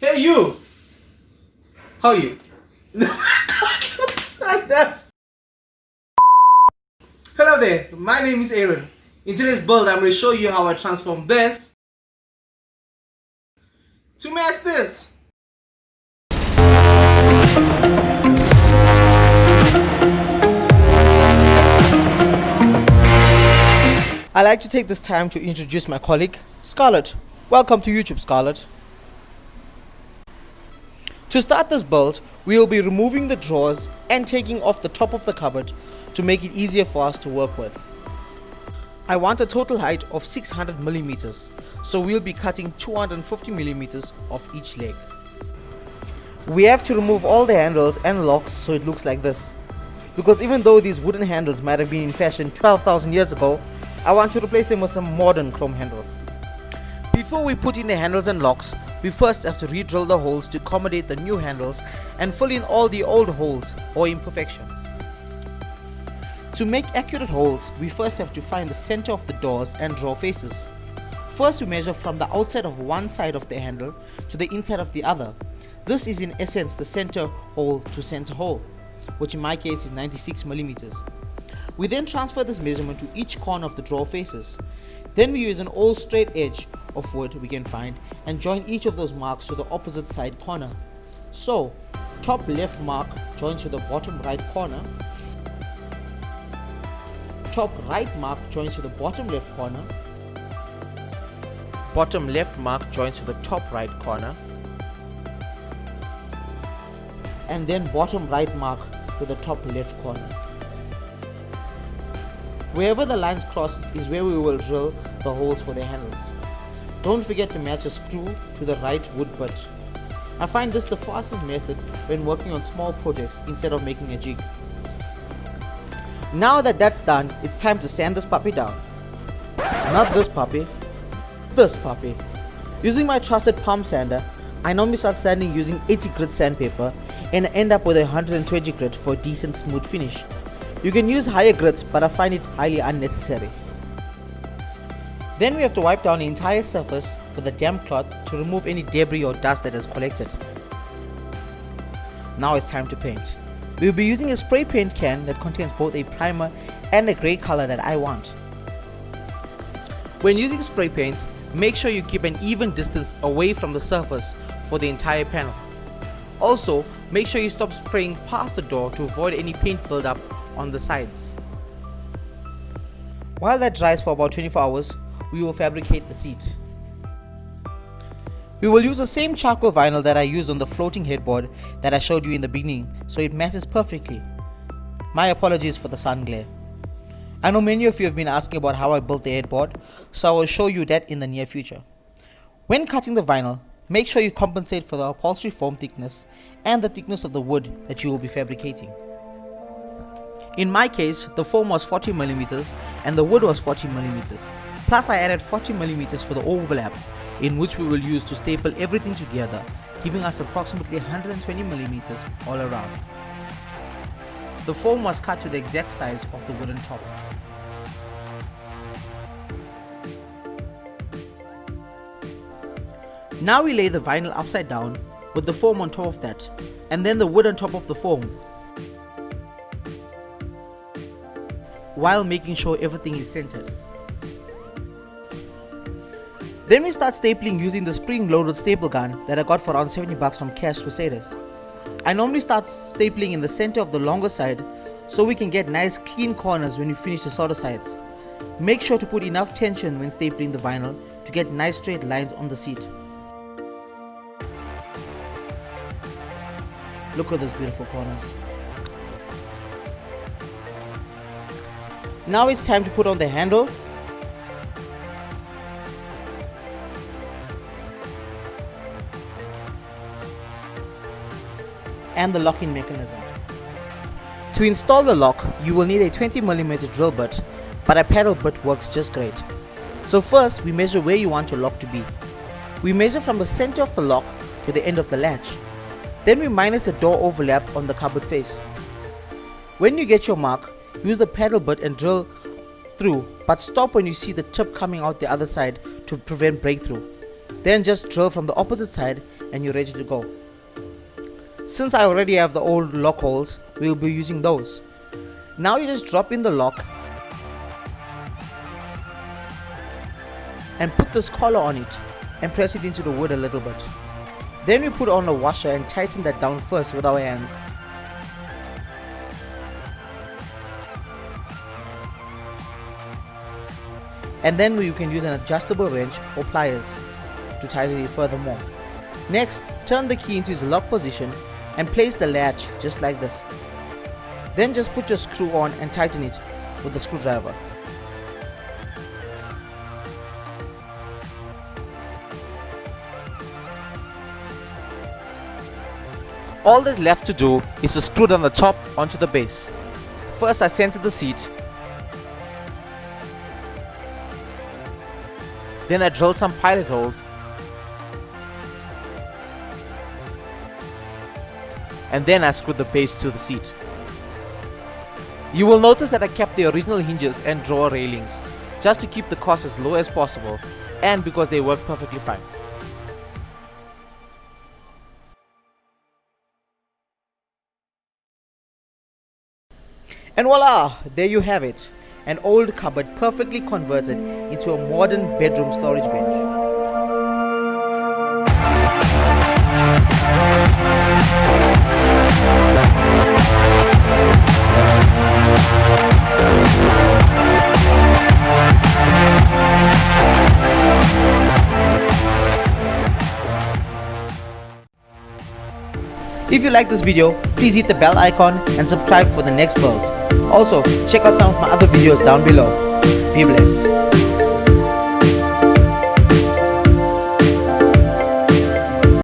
Hey you! How are you? Like that. Hello there, my name is Aaron. In today's build, I'm going to show you how I transform this to match this. I'd like to take this time to introduce my colleague, Scarlett. Welcome to YouTube, Scarlett. To start this build, we will be removing the drawers and taking off the top of the cupboard to make it easier for us to work with. I want a total height of 600 millimeters, so we'll be cutting 250 millimeters off each leg. We have to remove all the handles and locks so it looks like this. Because even though these wooden handles might have been in fashion 12,000 years ago, I want to replace them with some modern chrome handles. Before we put in the handles and locks, we first have to re-drill the holes to accommodate the new handles and fill in all the old holes or imperfections. To make accurate holes, we first have to find the center of the doors and drawer faces. First we measure from the outside of one side of the handle to the inside of the other. This is in essence the center hole to center hole, which in my case is 96 millimeters. We then transfer this measurement to each corner of the drawer faces. Then we use an old straight edge of wood we can find and join each of those marks to the opposite side corner. So, top left mark joins to the bottom right corner, top right mark joins to the bottom left corner, bottom left mark joins to the top right corner, and then bottom right mark to the top left corner. Wherever the lines cross is where we will drill the holes for the handles. Don't forget to match a screw to the right wood butt. I find this the fastest method when working on small projects instead of making a jig. Now that that's done, it's time to sand this puppy down. Not this puppy, this puppy. Using my trusted palm sander, I normally start sanding using 80 grit sandpaper and end up with a 120 grit for a decent smooth finish. You can use higher grits, but I find it highly unnecessary. Then we have to wipe down the entire surface with a damp cloth to remove any debris or dust that has collected. Now it's time to paint. We will be using a spray paint can that contains both a primer and a grey color that I want. When using spray paint, make sure you keep an even distance away from the surface for the entire panel. Also, make sure you stop spraying past the door to avoid any paint buildup on the sides. While that dries for about 24 hours, we will fabricate the seat. We will use the same charcoal vinyl that I used on the floating headboard that I showed you in the beginning, so it matches perfectly. My apologies for the sun glare. I know many of you have been asking about how I built the headboard, so I will show you that in the near future. When cutting the vinyl, make sure you compensate for the upholstery foam thickness and the thickness of the wood that you will be fabricating. In my case, the foam was 40 millimeters and the wood was 40 millimeters. Plus I added 40 millimeters for the overlap, in which we will use to staple everything together, giving us approximately 120 millimeters all around. The foam was cut to the exact size of the wooden top. Now we lay the vinyl upside down with the foam on top of that, and then the wood on top of the foam, while making sure everything is centered. Then we start stapling using the spring-loaded staple gun that I got for around 70 bucks from Cash Crusaders. I normally start stapling in the center of the longer side so we can get nice clean corners when we finish the shorter sides. Make sure to put enough tension when stapling the vinyl to get nice straight lines on the seat. Look at those beautiful corners. Now it's time to put on the handles and the locking mechanism. To install the lock, you will need a 20mm drill bit, but a paddle bit works just great. So first, we measure where you want your lock to be. We measure from the center of the lock to the end of the latch. Then we minus the door overlap on the cupboard face. When you get your mark, use the paddle bit and drill through, but stop when you see the tip coming out the other side to prevent breakthrough. Then just drill from the opposite side and you're ready to go. Since I already have the old lock holes, we'll be using those. Now you just drop in the lock and put this collar on it and press it into the wood a little bit. Then we put on a washer and tighten that down first with our hands. And then you can use an adjustable wrench or pliers to tighten it furthermore. Next, turn the key into its lock position and place the latch just like this. Then just put your screw on and tighten it with the screwdriver. All that's left to do is to screw down the top onto the base. First I center the seat. Then I drill some pilot holes. And then I screw the base to the seat. You will notice that I kept the original hinges and drawer railings just to keep the cost as low as possible and because they work perfectly fine. And voila, there you have it, an old cupboard perfectly converted into a modern bedroom storage bench. If you like this video, please hit the bell icon and subscribe for the next build. Also, check out some of my other videos down below. Be blessed.